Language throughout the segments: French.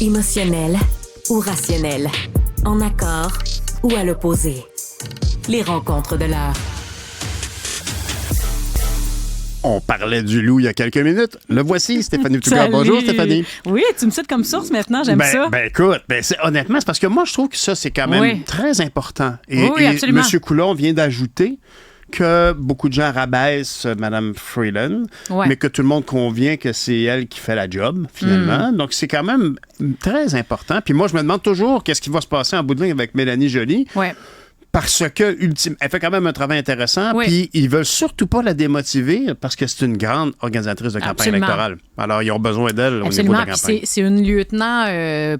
Émotionnel ou rationnel? En accord ou à l'opposé? Les rencontres de l'heure. On parlait du loup il y a quelques minutes. Le voici, Stéphanie Tougaard. Bonjour, Stéphanie. Oui, tu me cites comme source maintenant, j'aime ça. Écoute, honnêtement, c'est parce que moi, je trouve que ça, c'est quand même très important. Oui, absolument. M. Coulon vient d'ajouter que beaucoup de gens rabaissent Mme Freeland, mais que tout le monde convient que c'est elle qui fait la job, finalement. Donc, c'est quand même très important. Puis moi, je me demande toujours qu'est-ce qui va se passer en bout de ligne avec Mélanie Joly. Oui. Parce que, elle fait quand même un travail intéressant, puis ils veulent surtout pas la démotiver parce que c'est une grande organisatrice de campagne électorale. Alors, ils ont besoin d'elle au niveau de la campagne. C'est une lieutenant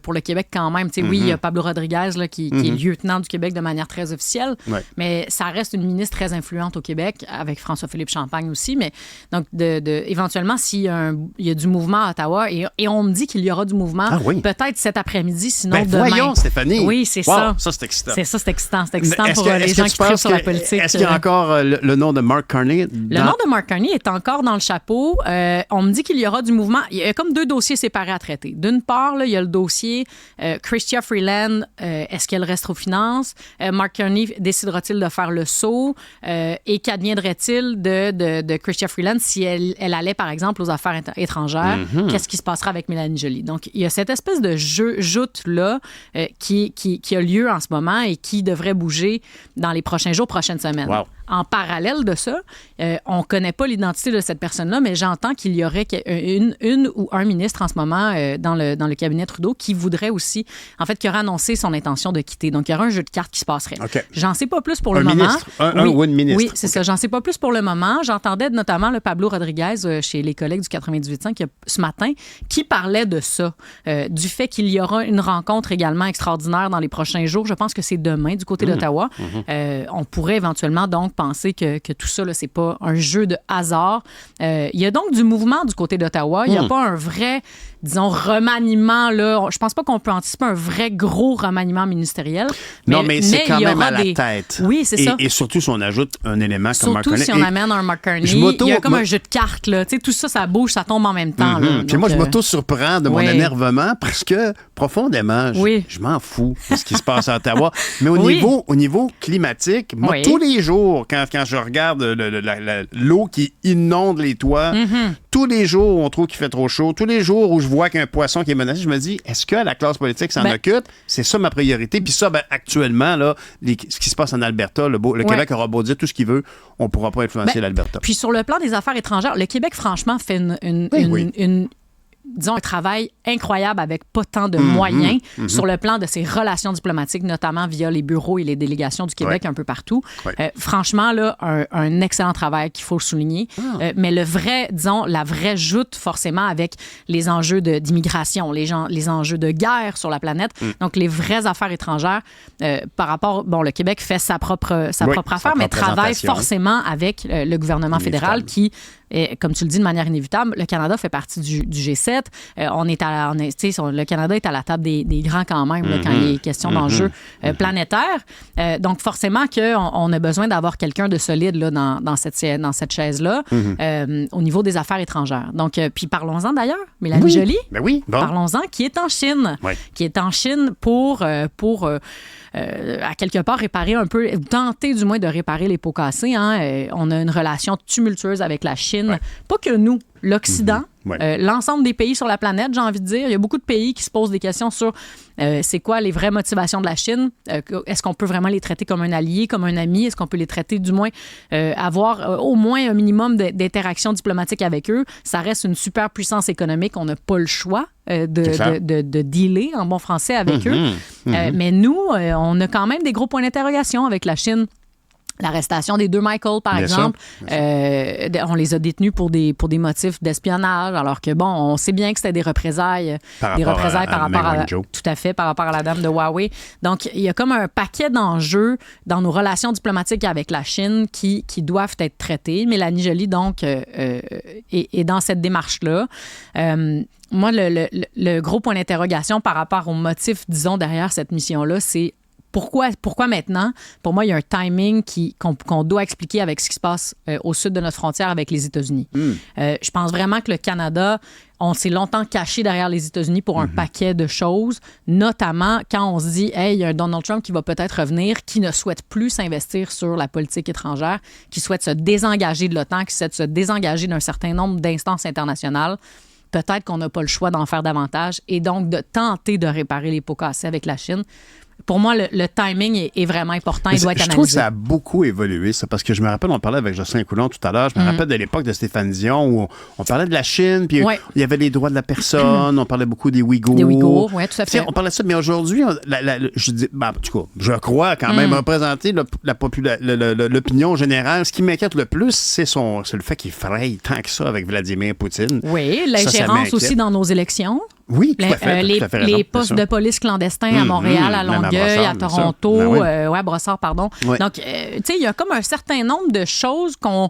pour le Québec quand même. Oui, il y a Pablo Rodriguez là, qui est lieutenant du Québec de manière très officielle, mais ça reste une ministre très influente au Québec, avec François-Philippe Champagne aussi. Mais donc, éventuellement, s'il y a du mouvement à Ottawa, et on me dit qu'il y aura du mouvement, peut-être cet après-midi, sinon demain. Voyons, Stéphanie! Oui, c'est ça. Ça, c'est excitant. C'est excitant pour les gens qui trippent sur la politique. Est-ce qu'il y a encore le nom de Mark Carney? Le nom de Mark Carney est encore dans le chapeau. On me dit qu'il y aura du mouvement. Il y a comme deux dossiers séparés à traiter. D'une part, là, il y a le dossier Chrystia Freeland, est-ce qu'elle reste aux finances? Mark Carney décidera-t-il de faire le saut? Et qu'adviendrait-il de Chrystia Freeland si elle allait, par exemple, aux affaires étrangères? Qu'est-ce qui se passera avec Mélanie Joly? Donc, il y a cette espèce de joute-là qui a lieu en ce moment et qui devrait bouger dans les prochains jours, prochaines semaines. Wow. En parallèle de ça, on ne connaît pas l'identité de cette personne-là, mais j'entends qu'il y aurait une ou un ministre en ce moment dans le cabinet Trudeau qui voudrait aussi, en fait, qui aurait annoncé son intention de quitter. Donc, il y aurait un jeu de cartes qui se passerait. Okay. J'en sais pas plus pour le moment. Un ou une ministre. Oui, c'est ça. J'en sais pas plus pour le moment. J'entendais notamment le Pablo Rodriguez chez les collègues du 98.5 ce matin qui parlait de ça, du fait qu'il y aura une rencontre également extraordinaire dans les prochains jours. Je pense que c'est demain du côté d'Ottawa. On pourrait éventuellement donc penser que tout ça, là, c'est pas un jeu de hasard. Il y a donc du mouvement du côté d'Ottawa. Il n'y a pas un vrai, disons, remaniement. Là. Je pense pas qu'on peut anticiper un vrai gros remaniement ministériel. Non, mais c'est quand même à la tête. Oui, c'est ça. Et surtout si on ajoute un élément comme Mark Carney. Surtout si on amène un Mark Carney. Il y a comme un jeu de cartes. Là. Tout ça, ça bouge, ça tombe en même temps. Là. Puis moi, je m'auto-surprends de mon énervement parce que, profondément, je m'en fous de ce qui se passe à Ottawa. Mais au niveau climatique, moi, tous les jours, quand je regarde l'eau qui inonde les toits, tous les jours où on trouve qu'il fait trop chaud, tous les jours où je vois qu'un poisson qui est menacé, je me dis, est-ce que la classe politique s'en occupe? C'est ça ma priorité. Puis ça, actuellement, là, ce qui se passe en Alberta, le Québec aura beau dire tout ce qu'il veut, on ne pourra pas influencer l'Alberta. Puis sur le plan des affaires étrangères, le Québec, franchement, fait disons, un travail incroyable avec pas tant de moyens sur le plan de ses relations diplomatiques, notamment via les bureaux et les délégations du Québec un peu partout. Franchement, là, un excellent travail qu'il faut souligner. Mais la vraie joute, forcément, avec les enjeux d'immigration, les enjeux de guerre sur la planète. Donc, les vraies affaires étrangères, par rapport... Bon, le Québec fait sa propre affaire, mais travaille forcément avec le gouvernement fédéral qui... Et comme tu le dis de manière inévitable, le Canada fait partie du G7. Le Canada est à la table des grands quand même là, quand il est question d'enjeux planétaires. Donc forcément qu'on a besoin d'avoir quelqu'un de solide là, dans cette chaise-là au niveau des affaires étrangères. Donc, puis parlons-en d'ailleurs, Mélanie Joly. Ben oui, bon. Parlons-en, qui est en Chine. Qui est en Chine pour à quelque part réparer un peu, tenter du moins de réparer les pots cassés. On a une relation tumultueuse avec la Chine. Pas que nous, l'Occident, l'ensemble des pays sur la planète, j'ai envie de dire. Il y a beaucoup de pays qui se posent des questions sur c'est quoi les vraies motivations de la Chine. Est-ce qu'on peut vraiment les traiter comme un allié, comme un ami? Est-ce qu'on peut les traiter du moins, avoir au moins un minimum d'interaction diplomatique avec eux? Ça reste une super puissance économique. On n'a pas le choix de dealer en bon français avec eux. Mais nous, on a quand même des gros points d'interrogation avec la Chine. L'arrestation des deux Michael, par exemple, on les a détenus pour des motifs d'espionnage, alors que, bon, on sait bien que c'était des représailles par rapport à tout à fait, par rapport à la dame de Huawei. Donc, il y a comme un paquet d'enjeux dans nos relations diplomatiques avec la Chine qui doivent être traités. Mélanie Joly, donc, est dans cette démarche-là. Moi, le gros point d'interrogation par rapport au motif, disons, derrière cette mission-là, c'est Pourquoi maintenant? Pour moi, il y a un timing qu'on doit expliquer avec ce qui se passe au sud de notre frontière avec les États-Unis. Je pense vraiment que le Canada, on s'est longtemps caché derrière les États-Unis pour un paquet de choses, notamment quand on se dit, hey, il y a un Donald Trump qui va peut-être revenir, qui ne souhaite plus s'investir sur la politique étrangère, qui souhaite se désengager de l'OTAN, qui souhaite se désengager d'un certain nombre d'instances internationales. Peut-être qu'on n'a pas le choix d'en faire davantage et donc de tenter de réparer les pots cassés avec la Chine. Pour moi, le timing est vraiment important. Il doit être analysé. Je trouve que ça a beaucoup évolué, ça, parce que je me rappelle, on parlait avec Jocelyn Coulon tout à l'heure, je me rappelle de l'époque de Stéphane Dion où on parlait de la Chine, puis il y avait les droits de la personne, on parlait beaucoup des Ouïghours. Des Ouïghours, oui, tout à fait. On parlait de ça, mais aujourd'hui, je crois quand même représenter l'opinion générale. Ce qui m'inquiète le plus, c'est le fait qu'il fraye tant que ça avec Vladimir Poutine. Oui, l'ingérence aussi dans nos élections. Oui, tout à fait. Les postes de police clandestins à Montréal, à Longueuil, à Toronto, à Brossard, pardon. Oui. Donc, tu sais, il y a comme un certain nombre de choses qu'on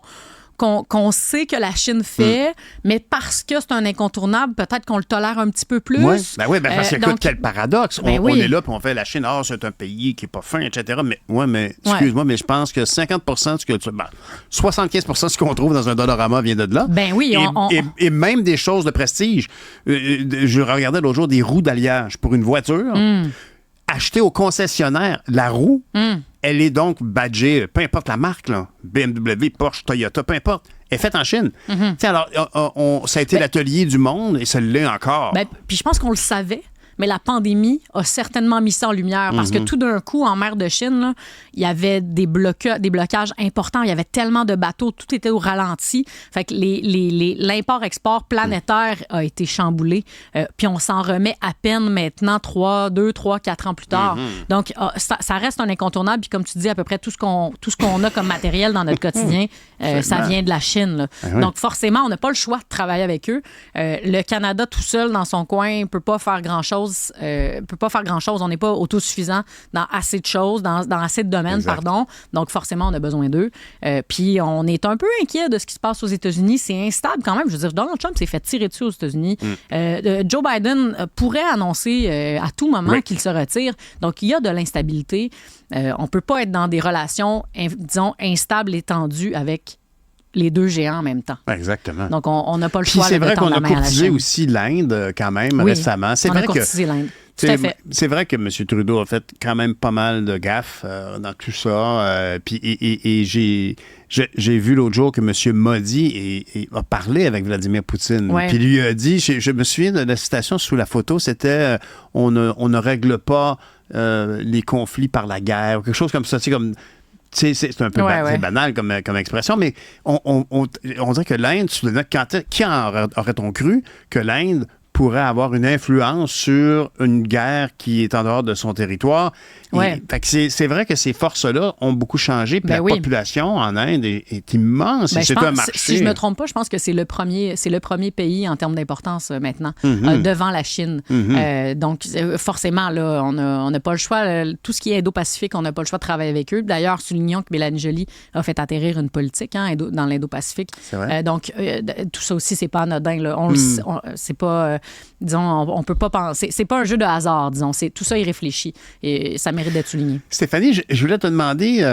sait que la Chine fait, mais parce que c'est un incontournable, peut-être qu'on le tolère un petit peu plus. Oui, parce que quel paradoxe. On est là, puis on fait la Chine, c'est un pays qui n'est pas fin, etc. Mais excuse-moi, mais je pense que 50 de ce que 75 de ce qu'on trouve dans un Dollarama vient de là. Ben oui. Et même des choses de prestige. Je regardais l'autre jour des roues d'alliage pour une voiture. Achetée au concessionnaire, la roue, elle est donc badgée, peu importe la marque, là, BMW, Porsche, Toyota, peu importe, elle est faite en Chine. Alors, ça a été l'atelier du monde et ça l'est encore. Puis je pense qu'on le savait. Mais la pandémie a certainement mis ça en lumière parce que tout d'un coup, en mer de Chine, là, il y avait des blocages importants. Il y avait tellement de bateaux, tout était au ralenti. Fait que l'import-export planétaire a été chamboulé. Puis on s'en remet à peine maintenant, 2, 3, 4 ans plus tard. Donc, ça reste un incontournable. Puis comme tu dis, à peu près tout ce qu'on a comme matériel dans notre quotidien, ça vient de la Chine. Là. Donc, forcément, on n'a pas le choix de travailler avec eux. Le Canada, tout seul, dans son coin, ne peut pas faire grand-chose. On n'est pas autosuffisant dans assez de choses, dans assez de domaines, pardon. Donc, forcément, on a besoin d'eux. Puis, on est un peu inquiet de ce qui se passe aux États-Unis. C'est instable quand même. Je veux dire, Donald Trump s'est fait tirer dessus aux États-Unis. Joe Biden pourrait annoncer à tout moment qu'il se retire. Donc, il y a de l'instabilité. On ne peut pas être dans des relations, disons, instables et tendues avec les deux géants en même temps. Exactement. Donc, on n'a pas le choix de tendre la main à la Chine. C'est vrai qu'on a courtisé aussi l'Inde quand même récemment. On a courtisé l'Inde. Tout à fait. C'est vrai que M. Trudeau a fait quand même pas mal de gaffes dans tout ça. Puis j'ai vu l'autre jour que M. Modi a parlé avec Vladimir Poutine. Puis lui a dit, je me souviens de la citation sous la photo, c'était on ne règle pas les conflits par la guerre, ou quelque chose comme ça. C'est un peu banal comme expression, mais on dirait que l'Inde, qui aurait-on cru que l'Inde pourrait avoir une influence sur une guerre qui est en dehors de son territoire? Fait que c'est vrai que ces forces-là ont beaucoup changé, puis la population en Inde est immense. C'est un marché. Si je ne me trompe pas, je pense que c'est le premier pays en termes d'importance maintenant, devant la Chine. Donc, forcément, là, on n'a pas le choix. Tout ce qui est Indo-Pacifique, on n'a pas le choix de travailler avec eux. D'ailleurs, soulignons que Mélanie Joly a fait atterrir une politique dans l'Indo-Pacifique. C'est vrai. Donc, tout ça aussi, c'est pas anodin. Là. C'est pas... disons, on peut pas penser... C'est pas un jeu de hasard, disons. Tout ça est réfléchi. Et ça mérite d'être souligné. Stéphanie, je voulais te demander,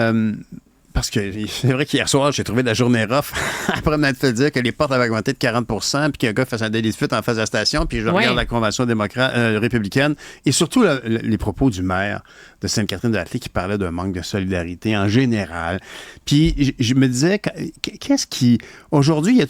parce que c'est vrai qu'hier soir, j'ai trouvé la journée rough après m'être fait dire que les portes avaient augmenté de 40 puis qu'un gars fasse un délit de fuite en face de la station, puis je regarde la convention républicaine, et surtout les propos du maire de Sainte-Catherine-de-la-Clé qui parlait d'un manque de solidarité en général. Puis je me disais, qu'est-ce qui... Aujourd'hui,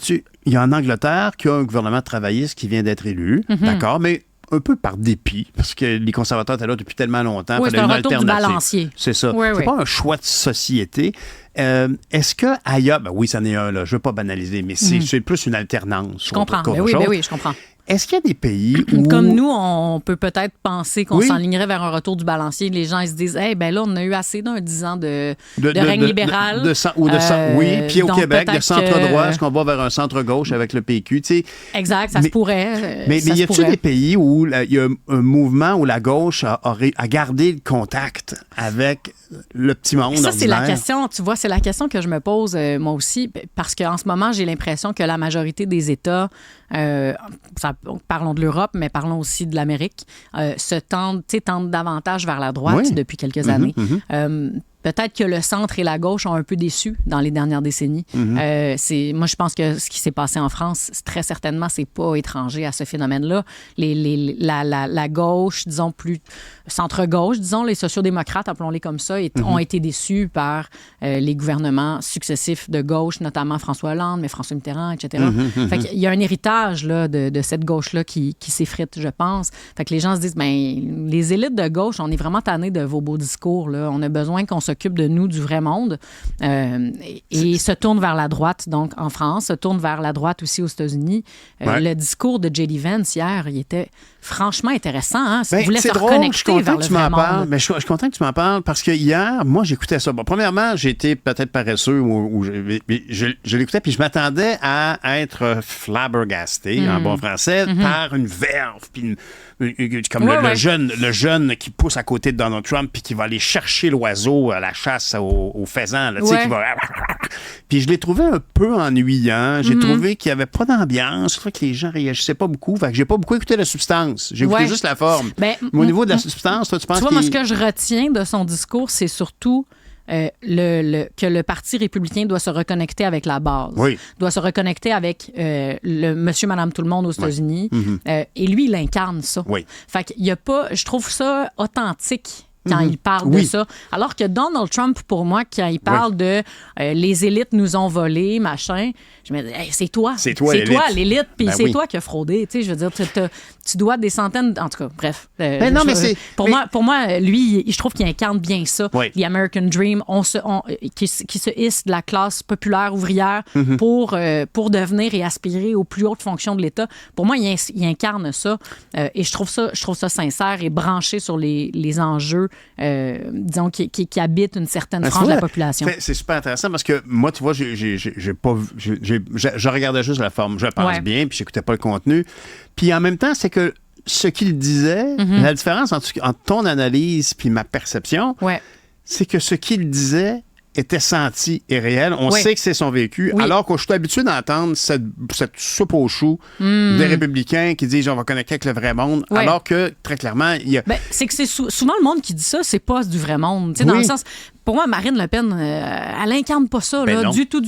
il y a en Angleterre qui a un gouvernement travailliste qui vient d'être élu, d'accord, mais un peu par dépit, parce que les conservateurs étaient là depuis tellement longtemps. Oui, c'est un retour du balancier. C'est ça. C'est pas un choix de société. Est-ce que ailleurs... oui, c'en est un, là. Je veux pas banaliser, mais c'est plus une alternance. Je comprends. Oui, je comprends. Est-ce qu'il y a des pays où... Comme nous, on peut peut-être penser qu'on s'enlignerait vers un retour du balancier. Les gens ils se disent, là, on a eu assez d'un 10 ans de règne libéral. Oui, puis au Québec, de centre-droit, est-ce qu'on va vers un centre-gauche avec le PQ? Exact, ça se pourrait. Mais y a-t-il des pays où il y a un mouvement où la gauche a gardé le contact avec le petit monde ordinaire? C'est la question, tu vois, c'est la question que je me pose moi aussi, parce qu'en ce moment, j'ai l'impression que la majorité des États parlons de l'Europe, mais parlons aussi de l'Amérique, tendent davantage vers la droite depuis quelques années. Peut-être que le centre et la gauche ont un peu déçu dans les dernières décennies. Moi, je pense que ce qui s'est passé en France, très certainement, c'est pas étranger à ce phénomène-là. La gauche, disons plus centre-gauche, disons les sociaux-démocrates, appelons-les comme ça, ont été déçus par les gouvernements successifs de gauche, notamment François Hollande, mais François Mitterrand, etc. Fait qu'il y a un héritage là, de cette gauche-là qui s'effrite, je pense. Fait que les gens se disent, ben, les élites de gauche, on est vraiment tannés de vos beaux discours. Là. On a besoin qu'on s'occupe de nous, du vrai monde, et se tourne vers la droite, donc en France, se tourne vers la droite aussi aux États-Unis. Le discours de J.D. Vance hier, il était franchement intéressant. Hein? Si vous voulez se reconnecter vers le vrai monde. Mais je suis content que tu m'en parles parce que hier, moi, j'écoutais ça. Bon, premièrement, j'ai été peut-être paresseux ou je l'écoutais puis je m'attendais à être flabbergasté, en bon français, par une verve puis comme le jeune qui pousse à côté de Donald Trump puis qui va aller chercher l'oiseau à la chasse au faisan, là, qui va... Puis je l'ai trouvé un peu ennuyant. J'ai trouvé qu'il n'y avait pas d'ambiance. Je trouvais que les gens réagissaient pas beaucoup. Fait que j'ai pas beaucoup écouté la substance. J'ai écouté juste la forme. Mais au niveau de la substance, toi, tu penses moi, ce que je retiens de son discours, c'est surtout que le Parti républicain doit se reconnecter avec la base, doit se reconnecter avec le monsieur, madame, tout le monde aux États-Unis. Et lui, il incarne ça. Fait qu'il y a pas... Je trouve ça authentique quand il parle de ça. Alors que Donald Trump, pour moi, quand il parle de les élites nous ont volé, machin, je me dis, hey, c'est toi l'élite, puis c'est toi qui as fraudé. Tu sais, je veux dire, tu dois des centaines... En tout cas, bref. Pour moi, lui, je trouve qu'il incarne bien ça. The American Dream, qui se hisse de la classe populaire ouvrière pour devenir et aspirer aux plus hautes fonctions de l'État. Pour moi, il incarne ça. Et je trouve ça sincère et branché sur les enjeux disons, qui habitent une certaine frange de la population. C'est super intéressant parce que moi, tu vois, j'ai pas vu, je regardais juste la forme, je pense bien, puis j'écoutais pas le contenu. Puis en même temps, c'est que ce qu'il disait, la différence entre ton analyse puis ma perception, c'est que ce qu'il disait était senti et réel. On sait que c'est son vécu, alors que je suis habitué d'entendre cette soupe aux choux des républicains qui disent on va connecter avec le vrai monde, alors que très clairement, il y a... c'est que c'est souvent le monde qui dit ça, c'est pas du vrai monde. Dans le sens, pour moi, Marine Le Pen, elle incarne pas ça, là, du tout.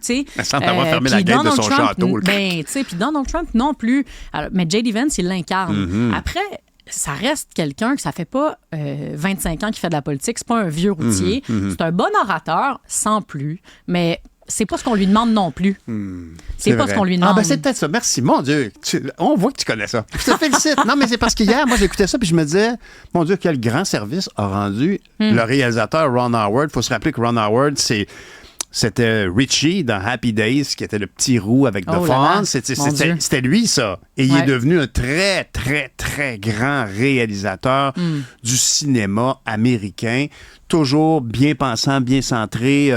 Elle semble avoir fermé la gate de son château. Puis Donald Trump non plus. Alors, mais J.D. Vance, il l'incarne. Après, ça reste quelqu'un que ça fait pas 25 ans qu'il fait de la politique. C'est pas un vieux routier. C'est un bon orateur, sans plus. Mais c'est pas ce qu'on lui demande non plus. C'est pas ce qu'on lui demande. C'est peut-être ça. Merci. Mon Dieu. On voit que tu connais ça. Je te félicite. Non, mais c'est parce qu'hier, moi, j'écoutais ça puis je me disais, mon Dieu, quel grand service a rendu le réalisateur Ron Howard. Il faut se rappeler que Ron Howard, c'était Richie dans Happy Days, qui était le petit roux avec The Fonz. C'était lui, ça. Et il est devenu un très, très, très grand réalisateur du cinéma américain. Toujours bien pensant, bien centré.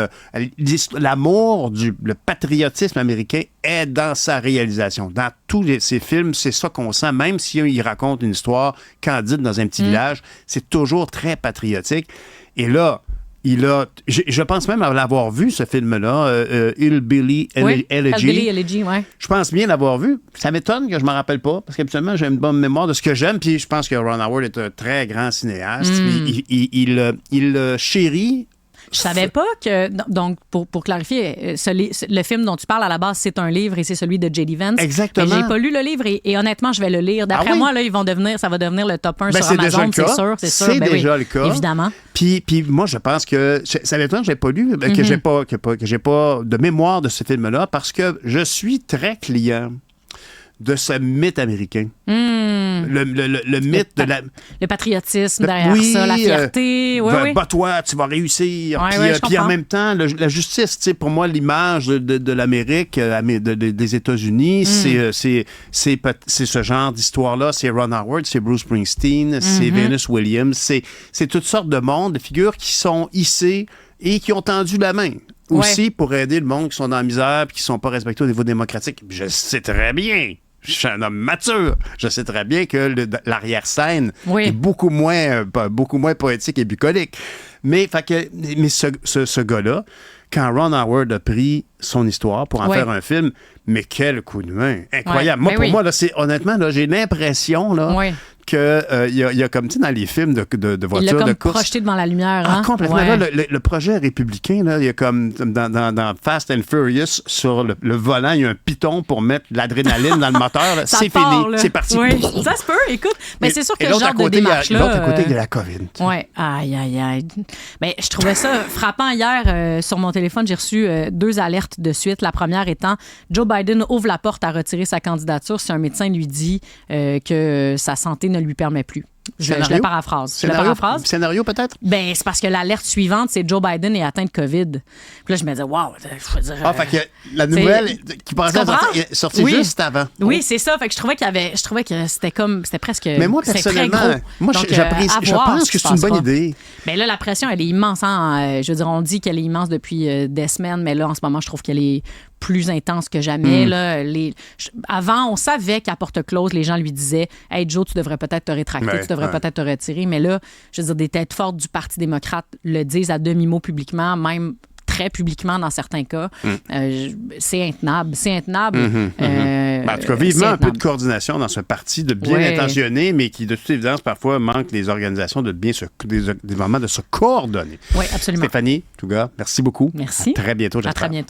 L'amour, le patriotisme américain est dans sa réalisation. Dans tous ses films, c'est ça qu'on sent. Même s'il raconte une histoire candide dans un petit village, c'est toujours très patriotique. Et là... je pense même l'avoir vu, ce film-là, Hillbilly Elegy. Je pense bien l'avoir vu. Ça m'étonne que je ne m'en rappelle pas, parce qu'habituellement, j'ai une bonne mémoire de ce que j'aime, puis je pense que Ron Howard est un très grand cinéaste. Il chérit... Je savais pas que... Donc, pour clarifier, le film dont tu parles, à la base, c'est un livre et c'est celui de J.D. Vance. Exactement. Mais j'ai pas lu le livre et honnêtement, je vais le lire. D'après moi, là, ça va devenir le top 1 sur Amazon, c'est sûr. C'est déjà le cas. Évidemment. Puis moi, je pense que... Ça m'étonne que je n'ai pas lu, que j'ai pas de mémoire de ce film-là, parce que je suis très client de ce mythe américain. Le mythe de la... Le patriotisme derrière ça, la fierté. Bats-toi, tu vas réussir. Puis en même temps, la justice, tu sais, pour moi, l'image de l'Amérique, des États-Unis, c'est ce genre d'histoire-là. C'est Ron Howard, c'est Bruce Springsteen, c'est Venus Williams. C'est toutes sortes de mondes, de figures qui sont hissées et qui ont tendu la main. Aussi pour aider le monde qui sont dans la misère et qui ne sont pas respectés au niveau démocratique. Je sais très bien Je suis un homme mature. Je sais très bien que l'arrière-scène est beaucoup moins poétique et bucolique. Mais ce gars-là, quand Ron Howard a pris son histoire pour en faire un film, mais quel coup de main! Incroyable. Moi, pour moi, là, honnêtement, là, j'ai l'impression qu'il y a comme, tu sais, dans les films de voitures de course... projeté devant la lumière. Ah, complètement. Là, le projet républicain, là, il y a comme dans Fast and Furious, sur le volant, il y a un piton pour mettre l'adrénaline dans le moteur. C'est fini. C'est parti. Oui. Ça se peut, écoute. Mais c'est sûr que ce genre de démarche-là... L'autre à côté, il y a la COVID. Oui. Aïe. Mais je trouvais ça frappant hier. Sur mon téléphone, j'ai reçu 2 alertes de suite. La première étant, Joe Biden ouvre la porte à retirer sa candidature si un médecin lui dit que sa santé ne lui permet plus. Je le paraphrase. Scénario peut-être? Ben, c'est parce que l'alerte suivante, c'est Joe Biden est atteint de COVID. Puis là, je me disais, wow, je veux dire. Fait que la nouvelle qui pensait est sortie juste avant. Oui, c'est ça. Fait que je trouvais que c'était presque. Mais moi, personnellement, je pense que c'est une bonne idée. Ben là, la pression, elle est immense. Hein? Je veux dire, on dit qu'elle est immense depuis des semaines, mais là, en ce moment, je trouve qu'elle est plus intense que jamais. Là, avant, on savait qu'à porte close, les gens lui disaient « Hey Joe, tu devrais peut-être te rétracter, tu devrais peut-être te retirer. » Mais là, je veux dire, des têtes fortes du Parti démocrate le disent à demi-mot publiquement, même très publiquement dans certains cas. C'est intenable. En tout cas, vivement un peu de coordination dans ce parti de bien intentionné, mais qui, de toute évidence, parfois manque les organisations des moments de se coordonner. Oui, absolument. Stéphanie Touga, merci beaucoup. Merci. À très bientôt, j'espère. À très bientôt.